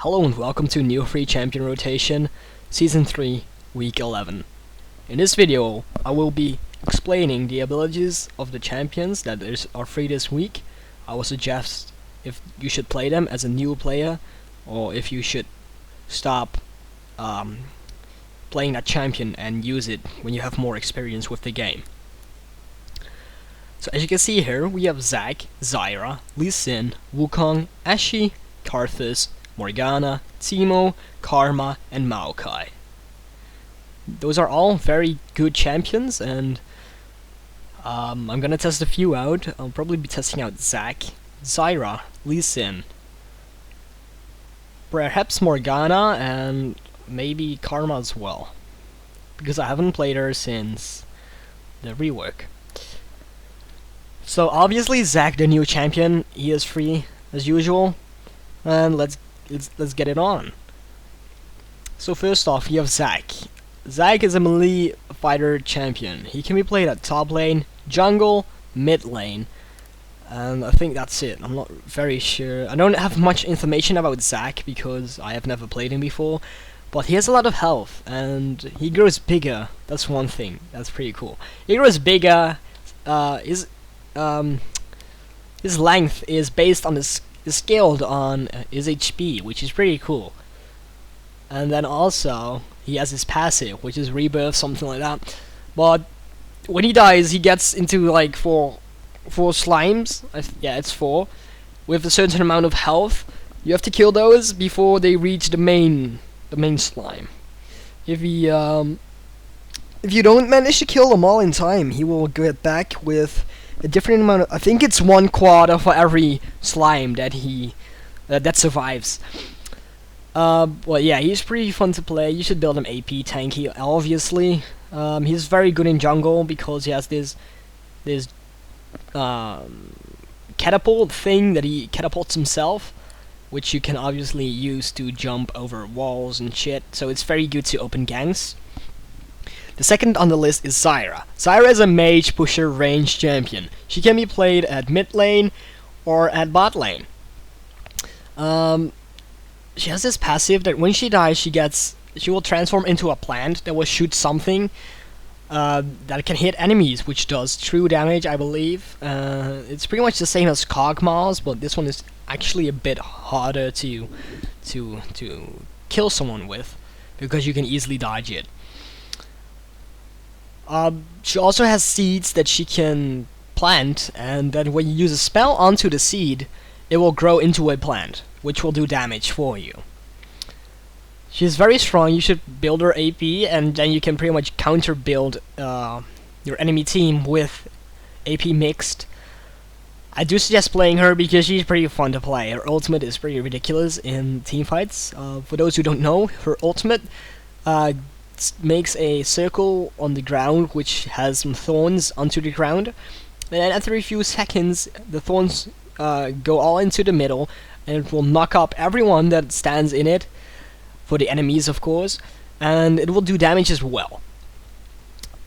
Hello and welcome to New Free Champion Rotation, Season 3, Week 11. In this video, I will be explaining the abilities of the champions that are free this week. I will suggest if you should play them as a new player, or if you should stop playing that champion and use it when you have more experience with the game. So as you can see here, we have Zac, Zyra, Lee Sin, Wukong, Ashe, Karthus, Morgana, Teemo, Karma, and Maokai. Those are all very good champions, and I'm gonna test a few out. I'll probably be testing out Zac, Zyra, Lee Sin, perhaps Morgana, and maybe Karma as well, because I haven't played her since the rework. So obviously Zac, the new champion, he is free as usual, and let's get it on. So first off, you have Zac. Zac is a melee fighter champion. He can be played at top lane, jungle, mid lane, and I think that's it. I'm not very sure. I don't have much information about Zac because I have never played him before, but he has a lot of health and he grows bigger. That's one thing. That's pretty cool. He grows bigger. His length is based on is scaled on his HP, which is pretty cool. And then also he has his passive, which is rebirth, something like that. But when he dies, he gets into like four slimes. Yeah, it's 4 with a certain amount of health. You have to kill those before they reach the main slime. If you don't manage to kill them all in time, he will get back with a different amount of, I think it's 1/4 for every slime that that survives. Well, yeah, he's pretty fun to play. You should build him AP tanky, obviously. He's very good in jungle because he has this catapult thing that he catapults himself, which you can obviously use to jump over walls and shit. So it's very good to open ganks. The second on the list is Zyra. Zyra is a mage pusher range champion. She can be played at mid lane or at bot lane. She has this passive that when she dies, she will transform into a plant that will shoot something that can hit enemies, which does true damage, I believe. It's pretty much the same as Kog'Maw's, but this one is actually a bit harder to kill someone with because you can easily dodge it. She also has seeds that she can plant, and then when you use a spell onto the seed, it will grow into a plant, which will do damage for you. She's very strong. You should build her AP, and then you can pretty much counter build your enemy team with AP mixed. I do suggest playing her because she's pretty fun to play. Her ultimate is pretty ridiculous in team fights. For those who don't know, her ultimate makes a circle on the ground which has some thorns onto the ground, and then after a few seconds the thorns go all into the middle, and it will knock up everyone that stands in it, for the enemies of course, and it will do damage as well.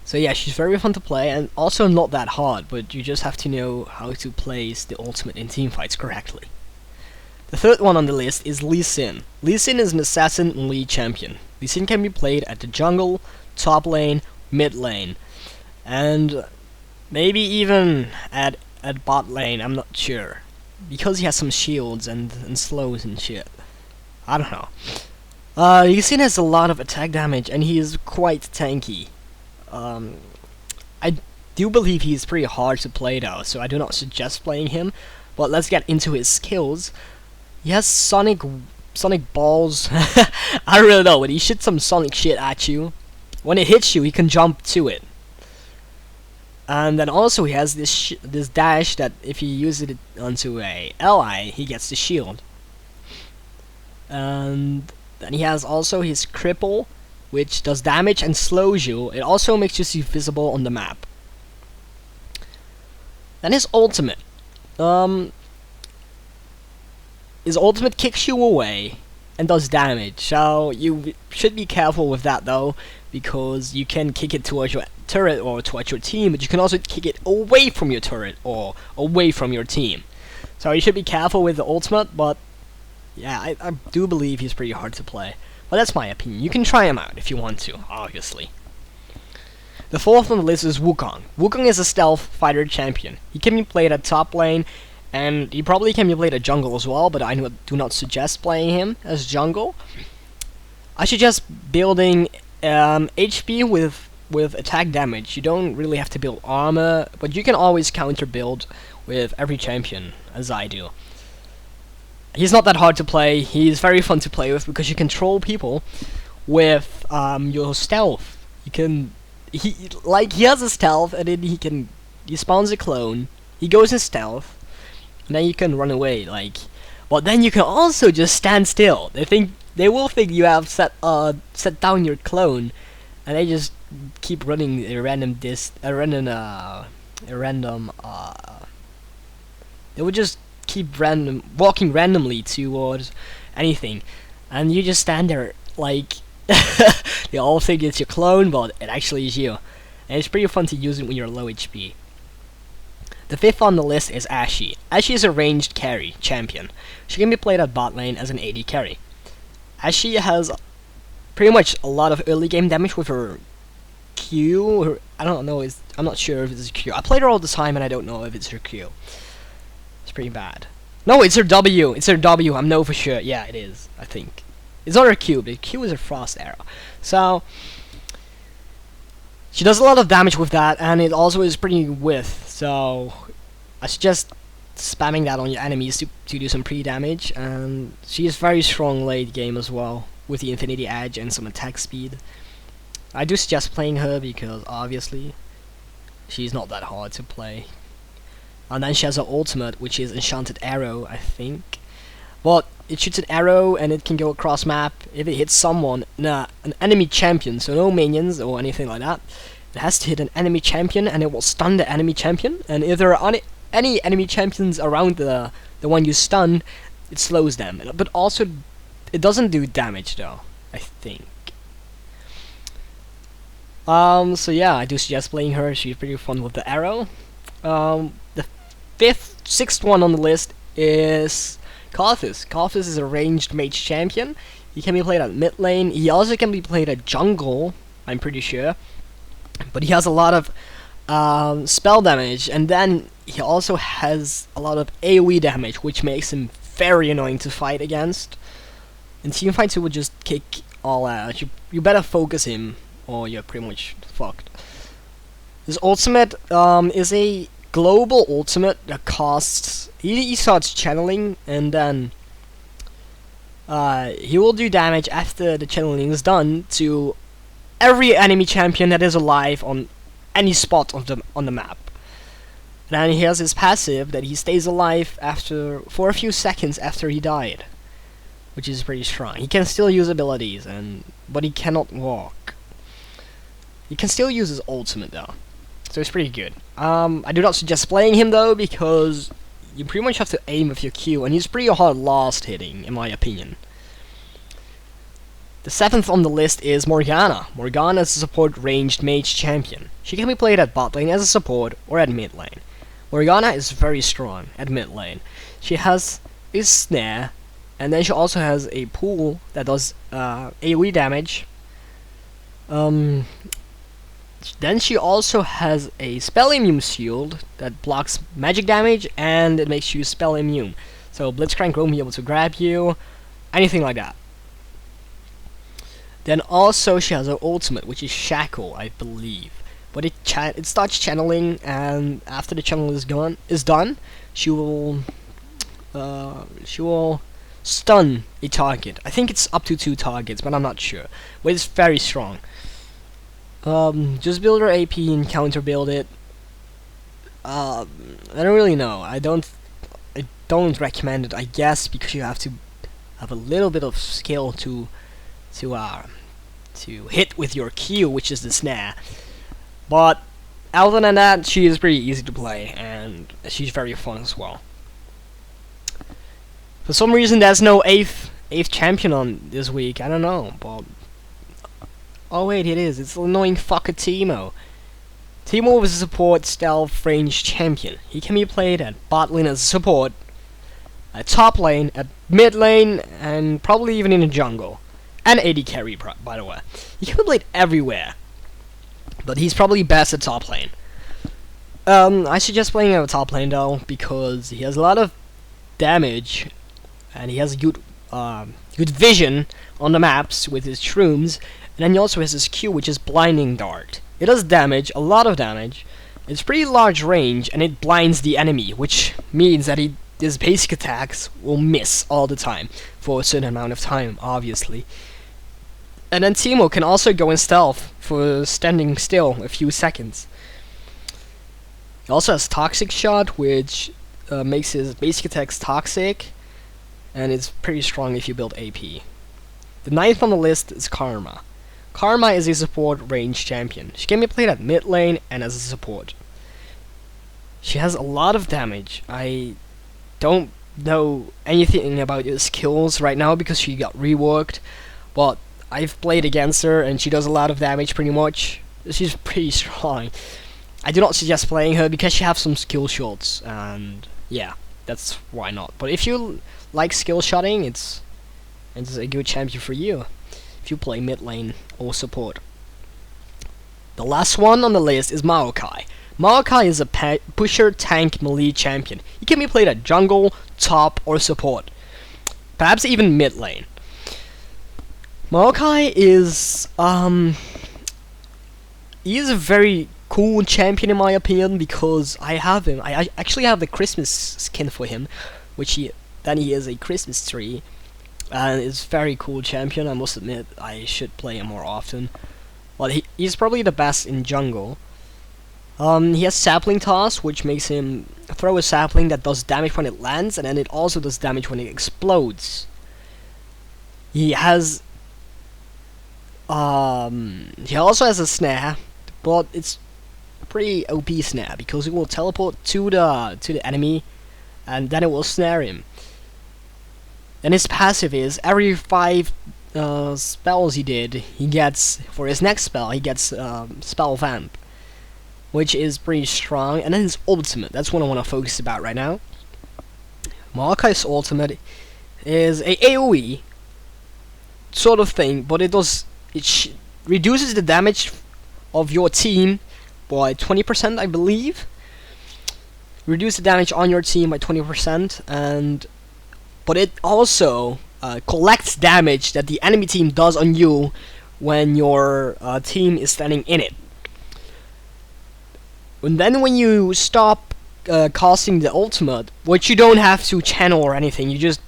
So yeah, she's very fun to play and also not that hard, but you just have to know how to place the ultimate in teamfights correctly. The third one on the list is Lee Sin. Lee Sin is an assassin melee champion. Lee Sin can be played at the jungle, top lane, mid lane, and maybe even at bot lane, I'm not sure, because he has some shields and slows and shit. I don't know. Lee Sin has a lot of attack damage and he is quite tanky. I do believe he's pretty hard to play though, so I do not suggest playing him, but let's get into his skills. He has sonic balls. I don't really know, but he shoots some sonic shit at you. When it hits you, he can jump to it. And then also he has this dash that if you use it onto a ally, he gets the shield. And then he has also his cripple, which does damage and slows you. It also makes you see visible on the map. Then his ultimate. His ultimate kicks you away and does damage, so you should be careful with that though, because you can kick it towards your turret or towards your team, but you can also kick it away from your turret or away from your team. So you should be careful with the ultimate, but Yeah, I do believe he's pretty hard to play. But that's my opinion. You can try him out if you want to, obviously. The fourth on the list is Wukong. Wukong is a stealth fighter champion. He can be played at top lane, and he probably can be played at jungle as well, but I do not suggest playing him as jungle. I suggest building HP with attack damage. You don't really have to build armor, but you can always counter build with every champion, as I do. He's not that hard to play. He's very fun to play with because you control people with your stealth. You can he has a stealth, and then he spawns a clone. He goes in stealth, and then you can run away. But then you can also just stand still. They will think you have set down your clone, and they just keep running a random. They would just keep walking randomly towards anything, and you just stand there like they all think it's your clone, but it actually is you, and it's pretty fun to use it when you're low HP. The fifth on the list is Ashe. Ashe is a ranged carry champion. She can be played at bot lane as an AD carry. Ashe has pretty much a lot of early game damage with her Q. I don't know. I'm not sure if it's a Q. I played her all the time, and I don't know if it's her Q. It's pretty bad. No, it's her W. It's her W. I know for sure. Yeah, it is. I think it's not her Q. But Q is her frost arrow. So she does a lot of damage with that, and it also is pretty width. So I suggest spamming that on your enemies to do some pre-damage. And she is very strong late game as well, with the Infinity Edge and some attack speed. I do suggest playing her because obviously she's not that hard to play. And then she has her ultimate, which is Enchanted Arrow, I think. But it shoots an arrow and it can go across map. If it hits someone, an enemy champion, so no minions or anything like that, it has to hit an enemy champion and it will stun the enemy champion. And if there are any enemy champions around the one you stun, it slows them. But also, it doesn't do damage though, I think. So yeah, I do suggest playing her. She's pretty fun with the arrow. The sixth one on the list is Karthus. Karthus is a ranged mage champion. He can be played at mid lane. He also can be played at jungle, I'm pretty sure. But he has a lot of spell damage, and then he also has a lot of AoE damage, which makes him very annoying to fight against. In team fights, he would just kick all out. You better focus him, or you're pretty much fucked. His ultimate is a global ultimate that costs. He starts channeling, and then he will do damage after the channeling is done to every enemy champion that is alive on any spot on the map. Then he has his passive that he stays alive for a few seconds after he died, which is pretty strong. He can still use abilities, but he cannot walk. He can still use his ultimate though, so it's pretty good. I do not suggest playing him though, because you pretty much have to aim with your Q, and he's pretty hard last hitting, in my opinion. The seventh on the list is Morgana. Morgana is a support ranged mage champion. She can be played at bot lane as a support or at mid lane. Morgana is very strong at mid lane. She has a snare, and then she also has a pool that does AoE damage. Then she also has a spell immune shield that blocks magic damage, and it makes you spell immune. So Blitzcrank won't be able to grab you, anything like that. Then also she has her ultimate, which is Shackle, I believe. But it starts channeling, and after the channel is done, she will stun a target. I think it's up to 2 targets, but I'm not sure. But it's very strong. Just build her AP and counter build it. I don't really know. I don't recommend it, I guess, because you have to have a little bit of skill to hit with your Q, which is the snare. But other than that, she is pretty easy to play, and she's very fun as well. For some reason, there's no eighth champion on this week. I don't know, but oh wait, it is. It's annoying fucker Teemo. Teemo is a support stealth range champion. He can be played at bot lane as a support, at top lane mid lane, and probably even in the jungle. And AD carry, by the way. He can be played everywhere. But he's probably best at top lane. I suggest playing him at top lane though, because he has a lot of damage, and he has good vision on the maps with his shrooms, and then he also has his Q, which is Blinding Dart. It does damage, a lot of damage. It's pretty large range, and it blinds the enemy, which means that his basic attacks will miss all the time, for a certain amount of time, obviously. And then Teemo can also go in stealth for standing still a few seconds. He also has Toxic Shot, which makes his basic attacks toxic, and it's pretty strong if you build AP. The 9th on the list is Karma. Karma is a support range champion. She can be played at mid lane and as a support. She has a lot of damage. I don't know anything about her skills right now because she got reworked, but I've played against her and she does a lot of damage pretty much. She's pretty strong. I do not suggest playing her because she has some skill shots, and yeah, that's why not. But if you like skill shotting, it's a good champion for you if you play mid lane or support. The last one on the list is Maokai. Maokai is a pusher tank melee champion. He can be played at jungle, top, or support. Perhaps even mid lane. Maokai is he is a very cool champion in my opinion because I have him. I actually have the Christmas skin for him, which he is a Christmas tree, and it's very cool champion. I must admit I should play him more often. Well, he's probably the best in jungle. He has sapling toss, which makes him throw a sapling that does damage when it lands, and then it also does damage when it explodes. He has he also has a snare, but it's pretty OP snare because it will teleport to the enemy, and then it will snare him. And his passive is every 5 spells he did, he gets, for his next spell, he gets spell vamp, which is pretty strong. And then his ultimate, that's what I want to focus about right now. Maokai's ultimate is a AoE sort of thing, but it reduces the damage of your team by 20%, I believe. Reduce the damage on your team by 20%, but it also collects damage that the enemy team does on you when your team is standing in it. And then when you stop casting the ultimate, which you don't have to channel or anything, you just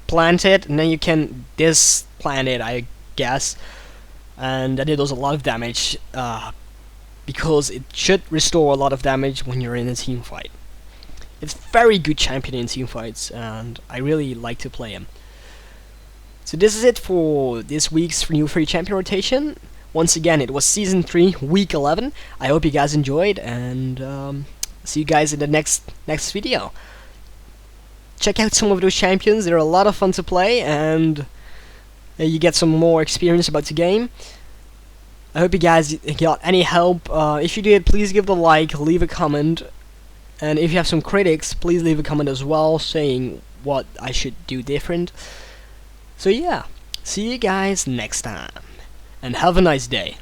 plant it, and then you can displant it, I guess, and then it does a lot of damage, because it should restore a lot of damage when you're in a team fight. It's very good champion in team fights, and I really like to play him. So this is it for this week's new free champion rotation. Once again, it was Season 3, Week 11. I hope you guys enjoyed, and see you guys in the next video. Check out some of those champions, they're a lot of fun to play, and you get some more experience about the game. I hope you guys got any help. If you did, please give the like, leave a comment, and if you have some critics, please leave a comment as well saying what I should do different. So yeah, see you guys next time, and have a nice day.